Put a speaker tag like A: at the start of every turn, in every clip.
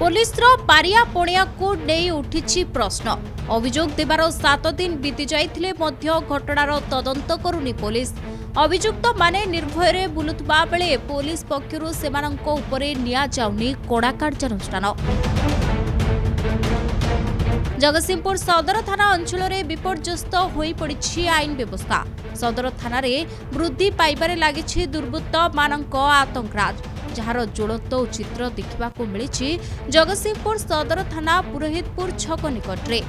A: Pulitzer Pariya पणिया को नहीं उठी प्रश्न। अभियोग देवार 7 दिन बीती जाइथिले मध्य घटनार तदंत करुनी पुलिस। अभियुक्त माने निर्भय बुलुवा बेले पुलिस पक्षरु सेमानंको उपरे निया जाउनी कड़ा कार्यानुष्ठान। जगतसिंहपुर सदर थाना अंचल में विपर्यस्त हो पड़ी आईन व्यवस्था। सदर थाना वृद्धि पाइबारे लागिछि दुर्बृत्त मानक आतंकराज, जार ज्वलंत चित्र देखा मिली जगतसिंहपुर सदर थाना पुरोहितपुर छक निकटरे।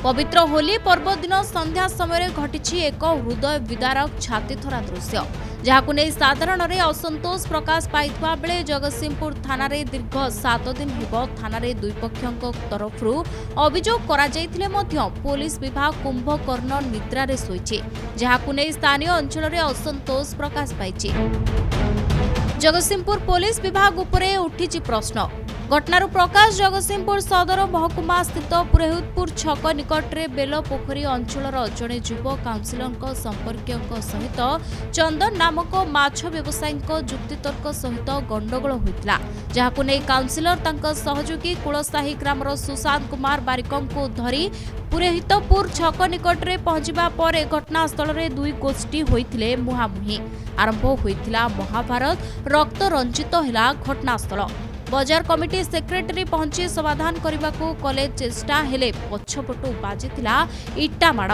A: पवित्र होली पर्व दिन संध्या समय घटी एक हृदय विदारक छातीथरा दृश्य, जहां नहीं साधारण असंतोष प्रकाश पाइथिबा बेले जगतसिंहपुर थाना दीर्घ 7 दिन हेब थाना दुई पक्षों तरफ अभियोग करा जाइथिले मध्य पुलिस विभाग कुंभकर्ण निद्रा रे शोइछि, जहां नहीं स्थानीय अंचल में असंतोष प्रकाश पाइछि। जगतसिंहपुर पुलिस विभाग उपरे उठी प्रश्न। घटनार प्रकाश जगतसिंहपुर सदर महकुमा स्थित पुरोहितपुर छक निकटरे बेल पोखरी अंचल जड़े युव काउंसिलर संपर्क सहित चंदन नामक माछ व्यवसायी जुक्तितर्क सहित गंडगोल होता, जहां नहीं काउंसिलर तांका सहयोगी कुलसाही ग्रामर सुशांत कुमार बारिक को धरी पुरोहितपुर छक निकटरे पहुंचवा पर घटनास्थल में दुई गोष्ठी होइथिले मुहांमुही। आरंभ होइथिला महाभारत, रक्त रंजित हैला घटनास्थल। बजार कमिटी सेक्रेटरी पहुंची समाधान करने को कले चेष्टा हेले पछपटू बाजिथिला इटा माड़।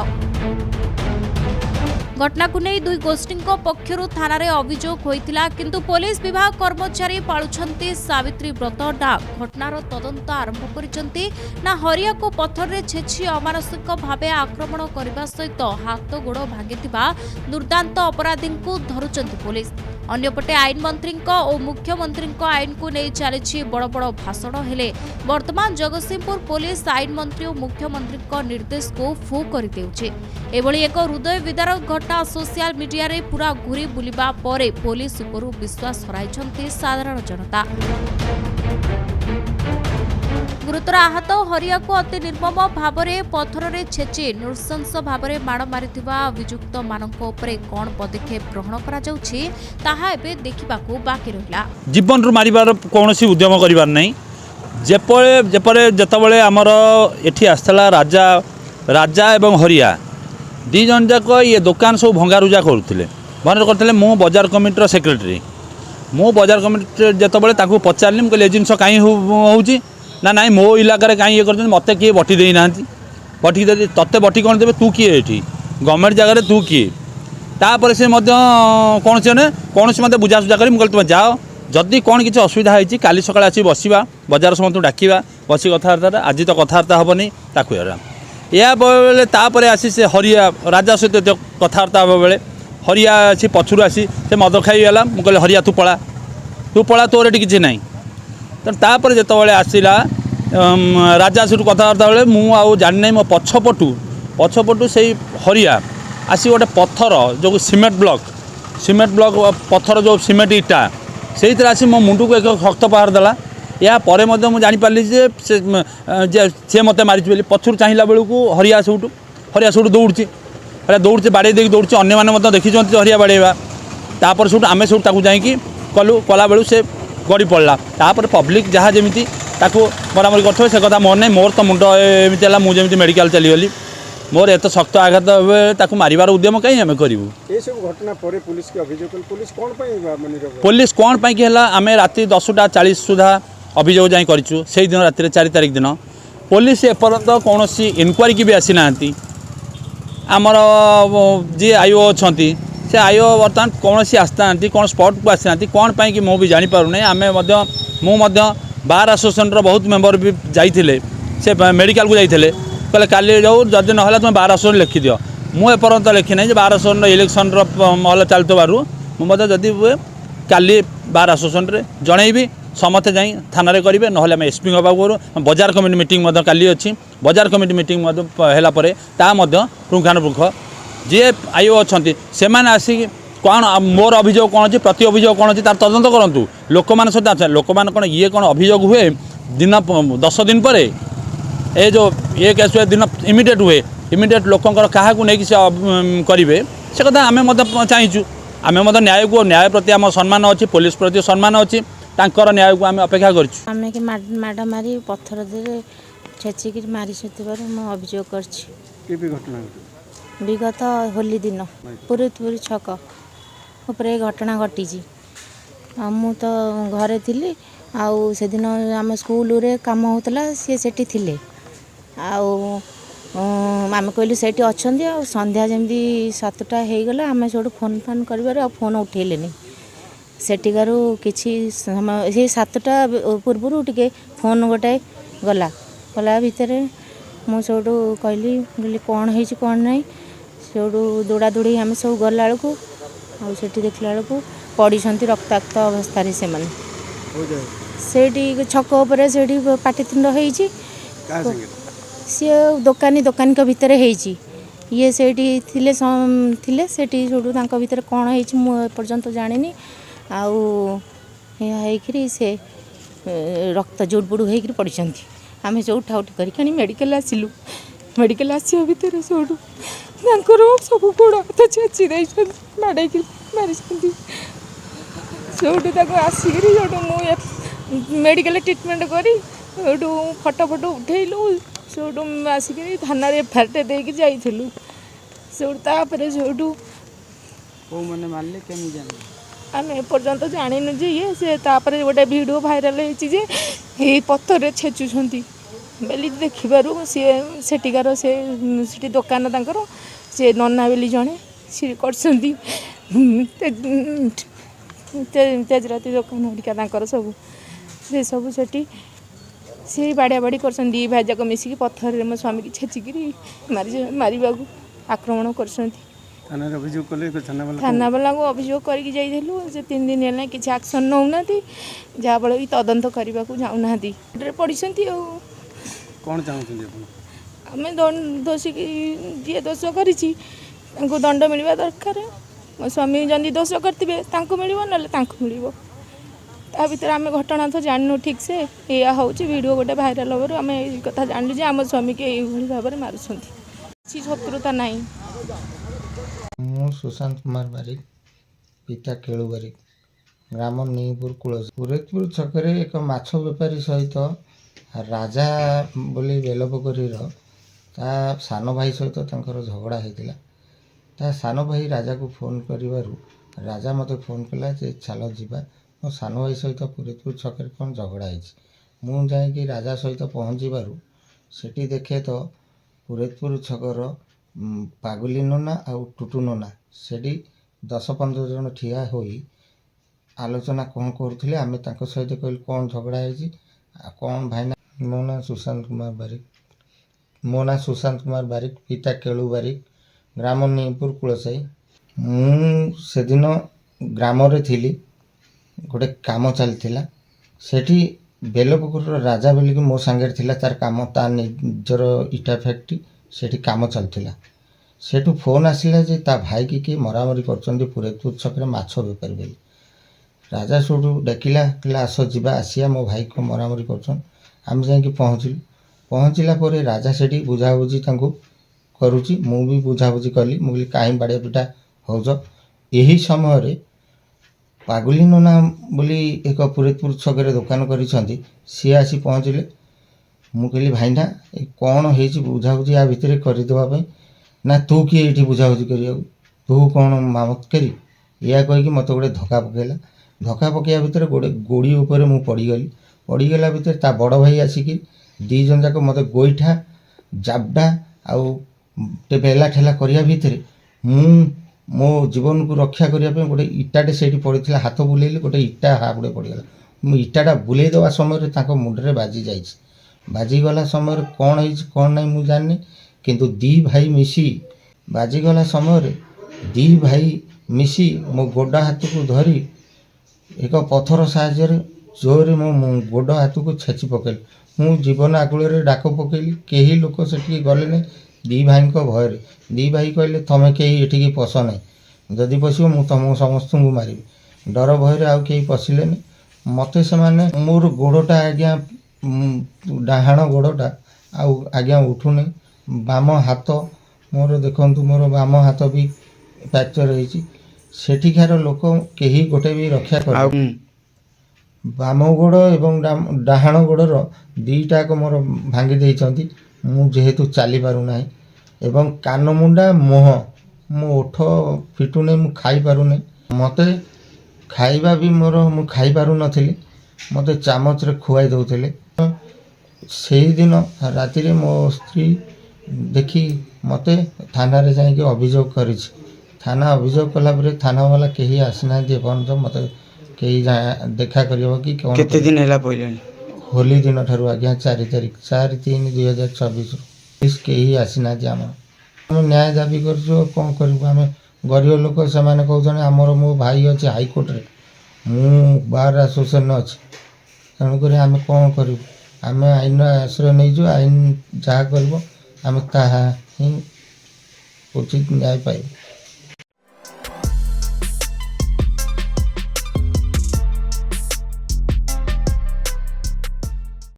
A: घटना को नहीं दुई गोष्ठी पक्षरु थाना रे अभियोग होइथिला, किंतु पुलिस विभाग कर्मचारी पालुछंती सावित्री व्रत ना घटनार तदंत आरंभ करिसंती ना हरिया को पत्थर रे छेछि अमानसिक भावे आक्रमण करने सहित हाथ गोड़ भांगिथिबा दुर्दांत अपराधी को धरुचंती पुलिस। अन्यपटे आईन मंत्री और मुख्यमंत्री आईन को नहीं चली बड़ बड़ भाषण हेले वर्तमान जगतसिंहपुर पुलिस आईन मंत्री और मुख्यमंत्री निर्देश को फू कर देउछि। एभली एक हृदय विदारक घटना सोशल मीडिया रे पूरा घूरी बुलिबा परे पुलिस उपरु विश्वास हराइछन्ति साधारण जनता। गुरुतर आहत हरिया को अति निर्मम भाव में पत्थर रे छेची नृशंस भाव में माड़ मारिथिबा अभियुक्त मानक उपरे कोन पदक्षेप ग्रहण करा जाउछि ताहा एबे देखिबाकू बाकी रहिला।
B: जीवन रु मारिबार कोनोसी उद्यम करिबार नै। जेतबळे हमर एठी आस्तला राजा राजा एवं हरिया दी जन जाक ये दुकान सब भंगारुजा करुथिले करथिले। मो बाजार कमिटीर सेक्रेटरी मो बाजार कमिटी जेतबळे ताकू पचारली म कहले जिंस काई होउची ना नाई मो इलाकार कहीं ये कर मत किए बटी दे ना बटी दे तत्ते बटी कौन देवे तू किए ये गवर्नमेंट जगह तू किए तापर से कौन से कौन से मत बुझासुझा कर तुम जाओ जदि कौन किसी असुविधा होती काली सकाଳେ आसी बसवा बजार समस्त डाकिवा बसी कथबार्ता आज तो कथबार्ता हेनी ताकू या बेले तापर आसी से हरिया राजा सहित कथबार्ता हे बेले हरिया आसी पछुर आसी से मद खाईगला मुझे कहले हरिया तू पला तोर ये किसी ना तापर जितेबाला आसला राजा सहित कथबार्ता बेले मुझे जानी मो पछपटू से हरिया आसी गोटे पत्थर जो सीमेंट ब्लॉक पत्थर जो सीमेंट इटा से आसी मो मुंड को एक शक्त पहाड़ देला। या पर मुझे जानीपारि जे मत मारी पछुर चाहिला बेलू हरिया सूट दौड़ी बाड़े देख दौड़ी अन्य देखी हरिया बाड़ेवा तापर सूट आम सूट जाकि कलु कला बेलू से गड़ी पड़ा तापर पब्लिक जहाँ जमी मरामरी करते से कथा मोर नहीं मोर तो मुंड एमती है मुझे मेडिकल चलीगली मोर एत शक्त आघात मारिबार उद्यम कहीं आम करूँ।
C: घटना पुलिस की अभियोग
B: पुलिस कौन पाई आम राति 10:40 सुधा अभियोग जाए करूँ से दिन राति 4 तारिख दिन पुलिस एपर्यंत कौन इनक्वारी की भी आसी ना आमर जी आईओ अच्छा से आईओ बर्तमान कौन सी आसना कौन स्पॉट को आसी ना कौन पाई कि मुझे जानीपारूना आम मुझे बार एसोसिएशन बहुत मेम्बर भी जाइए से मेडिकल को जाइए कहले काली जाऊ जदि ना तुम बार एसोसिएशन लिखि दियो मुझे एपर्यंत लिखी ना बार एसोसिएशन इलेक्शन महल चलुवर मुझे जदि काली बार एसोसिएशन जनईबी समस्ते जाई थाना करेंगे ना आम एसपी करूँ बजार कमिटी मीटिंग काली अच्छी बजार कमिटी मीटिंग है पुंखानुपुंख जी आईओ अच्छा से आसिक कौन मोर अभियोग कौन अच्छी प्रति अभियोग कौन अच्छी तार तदंत करूँ लोक मान सहित लोक मान कौन ये कौन अभियोग हुए दिन 10 दिन पर ए जो ये केस हुए दिन इमिडिएट हुए इमिडिएट लोकंर क्या नहीं से करेंगे से कथा आम चाहिए आमे मत न्याय को न्याय प्रति आम सम्मान अच्छी पुलिस प्रति सम्मान अच्छी तांकर न्याय को आम अपेक्षा करछु।
D: आमे के माडा मारी पत्थर दे छेचिक मारी सतबार मु अभियोग करछि।
C: के भी घटना घटी
D: विगत होली दिन पुरीतपुर छक उपरे घटना घटी मु तो घरे थिली आउ से दिन आम स्कूल रे काम होतला सी सेठी थिले आउ आम कहलु सेठी अछंदी आ संध्या जमदी 7टा हे गला आम सोडू फोन फान करबार आ फोन उठेलेनी सेठिकारु किछि समय से 7टा पूर्व टिके फोन गोटे गला गला भितर मु सोडू कहली बोली कौन है कौन नहीं सोडू दौड़ा दौड़ी आम सब गला बेलू आ सेठी देखला बेलू पड़ी रक्ताक्त अवस्था से माने सेठी छक उपर सेठी पाटितुंड होईची सी दोकानी दोकानी भितर होईची ये सेठी थिले थिले सेठी सोडू तांको भितर कौन होईची मु एपर्यंत जानिनी आउ होइकरी से रक्त जुड़बुड़ होइकरी पड़छंती आमे जो उठा उठी करी मेडिकल आसिलु मेडिकल आसिया भितर सोडू तांकर सब गोड़ हाथ छेची देइछन माडैकरी मारिछंती सोडू ताको आसिकरी सोडू मु मेडिकल ट्रीटमेंट करी सोडू फोटो फोटो उठेइलु सोडू आसिकरी थाना रे एफआईआर देके जाइथिलु सोडू तापरे सोडू
C: को माने मारले केमी जाने
D: आम एपर्यंत जानिनु जे ये से तापरे गोटे वीडियो भाइराल होईची जे ए पत्थर रे छेचुछंती बेली देखिबारु सेठिकार से दुकान तांकर से नन्ना बेली जणे से करछंती तेजराती दुकान हरिका तांकर सब से सब सेठी से बाड़िया बाड़ी करछंती दी भाई जाक मिसिकी पत्थर रे मो स्वामी की छेचिकी मारिबा आक्रमण करछंती
C: थाना रे अभियोग कले तो
D: थाना वाला को अभियोग करके जाइलु से 3 दिन हेला किसी एक्शन नौनाती जहाँ बड़े भी तदंत करने को जाऊना पड़ती आ
C: कौन चाहते आप
D: आम दोषी जी दोष कर दंड मिलवा दरकार मो स्वामी जदि दोष करते मिल ना मिल ता भर आम घटना तो जानू ठीक से या हूँ वीडियो गोटे भाइराल हबार आम कथा जानलु जे आम स्वामी के ये भाव में मारुंट किसी शत्रुता ना
E: मु सुशांत कुमार बारिक पिता केलू बारिक ग्राम नीपुर कुलस पुरीतपुर छकरे एक माछ बेपारी सहित राजा बोली बेलपोखरीर ता सान भाई सहित तांकर झगड़ा होता ता सान भाई राजा को फोन करिवारु राजा मते फोन कला जे चलो जीवा मो सान भाई सहित पुरीतपुर छकरे कौन झगड़ा मु जाइकी राजा सहित पहुँचबारू सेठी देखे तो पुरीतपुर छकर पागुली नना आउ टुटू नना सेठी 10-15 जन ठिया होई आलोचना कौन करुले आम सहित कहल कौन झगड़ा है कौन भाईना मो ना सुशांत कुमार बारिक पिता केलू बारिक ग्राम नीपुर कुलसाई से दिन ग्राम रे थिली गोटे काम चलता सेठी बेलपोखर राजा बोलिक मो सांगे थिला तार काम ता निजर इटा फैक्ट्री सेठी काम चलता सेठू फोन आसला जे ता भाई की किए मरामरी कर पुरीतपुर छकरे माछ बेपारी बोली राजा सेठू डाकिला कहला आस जीवा आसिया मो भाई को मरामरी कर आम जाकि पहुँचला राजा सेठी बुझाबुझी करुची मु भी बुझाबुझी कली मुझे कहीं बाड़िया पिटा हो यही समय पागुली नना बोली एक पुरीतपुर छकरे दुकान करी सी आसी पहुँचले मु कहली भाईना कौन हो बुझाबुझी या भितर करदेवाई ना तू किए ये बुझाबुझी कर तू कौन मामत करी या कहीकि मत गोटे धक्का पकईला धक्का पकड़ा भितर गोटे गोड़ी उपर मु पड़गला भितर ता बड़ भाई आसिकी 2 जन जाक मत गोईठा जाबडा आउ बेला ठेला करिया भितर मु मो जीवन को रक्षा करने गोटे इटाटे से पड़ा हाथ बुलेली गोटे इटा हाबुड़े पड़गला मु इटाटा बुले देवा समय मुंडे बाजी जाइए बाजीगला समय कौन है कौन नहीं मुझे जानी किंतु 2 भाई मिसी बाजीगला समय 2 भाई मिसी मो गोड़ हाथ को धरी एक पत्थर साहाଯ୍ୟରେ जोरे मो गोड़ हाथ को छेची पकड़ मु जीवन आकुल डाक पकईली कहीं लोक से गले 2 भाई भय 2 भाई कहले तमें कहीं ये पश ना जदि पशो मु तुम समस्त को मारि डर भय आउ कहीं पशिले मत से मोर गोड़टा आज्ञा डाहाण गोड़टा आउ आज्ञा उठुनी बाम हाथ मोर देखु मोर बाम हाथ भी फ्रैक्चर होती ସେଠିକାର ଲୋକ କେହି ଗୋଟେ ବି ରକ୍ଷା କରି
C: ଆଉ
E: ବାମ ଗୋଡ଼ ଏବଂ ଡାହାଣ ଗୋଡ଼ର ଦୁଇଟାକ ମୋର ଭାଙ୍ଗି ଦେଇଛନ୍ତି। ମୁଁ ଯେହେତୁ ଚାଲିପାରୁନାହିଁ ଏବଂ କାନମୁଣ୍ଡା ମୁହଁ ମୋ ଓଠ ଫିଟୁନି, ମୁଁ ଖାଇପାରୁନି। ମୋତେ ଖାଇବା ବି ମୁଁ ଖାଇପାରୁନଥିଲି, ମୋତେ ଚାମଚରେ ଖୁଆଇ ଦେଉଥିଲେ। ସେଇଦିନ ରାତିରେ ମୋ ସ୍ତ୍ରୀ ଦେଖି ମୋତେ ଥାନାରେ ଯାଇକି ଅଭିଯୋଗ କରିଛି। ଥାନା ଅଭିଯୋଗ କଲା ପରେ ଥାନାବାଲା କେହି ଆସିନାହାନ୍ତି ଏପର୍ଯ୍ୟନ୍ତ ମୋତେ କେହି ଦେଖା କରିବ କି କ'ଣ।
C: କେତେ ଦିନ ହେଲା ପଇଲାଣି?
E: ହୋଲି ଦିନ ଠାରୁ ଆଜ୍ଞା 4 ତାରିଖ 4/3/2024 କେହି ଆସିନାହାନ୍ତି। ଆମେ ନ୍ୟାୟ ଦାବି କରୁଛୁ, କ'ଣ କରିବୁ? ଆମେ ଗରିବ ଲୋକ, ସେମାନେ କହୁଛନ୍ତି ଆମର ମୋ ଭାଇ ଅଛି ହାଇକୋର୍ଟରେ, ମୁଁ ବାର୍ ଆସୋସିଏସନ୍ ଅଛି, ତେଣୁକରି ଆମେ କ'ଣ କରିବୁ? ଆମେ ଆଇନର ଆଶ୍ରୟ ନେଇଛୁ, ଆଇନ ଯାହା କରିବ ଆମେ ତାହା ହିଁ ଉଚିତ ନ୍ୟାୟ ପାଇବୁ।